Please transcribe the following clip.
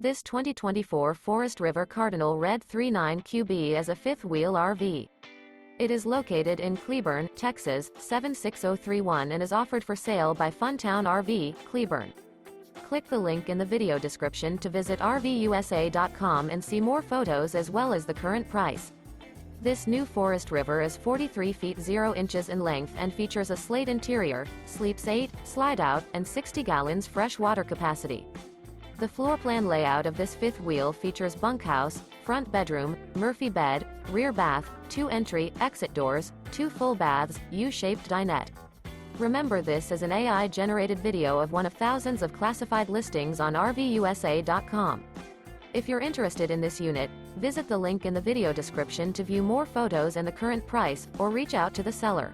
This 2024 Forest River Cardinal Red 39QB is a fifth-wheel RV. It is located in Cleburne, Texas, 76031 and is offered for sale by Funtown RV, Cleburne. Click the link in the video description to visit RVUSA.com and see more photos as well as the current price. This new Forest River is 43 feet 0 inches in length and features a SLATE interior, sleeps 8, Slideout, and 60 gallons fresh water capacity. The floor plan layout of this fifth wheel features bunkhouse, front bedroom, Murphy bed, rear bath, 2 entry, exit doors, 2 full baths, U-shaped dinette. Remember, this is an AI-generated video of one of thousands of classified listings on RVUSA.com. If you're interested in this unit, visit the link in the video description to view more photos and the current price, or reach out to the seller.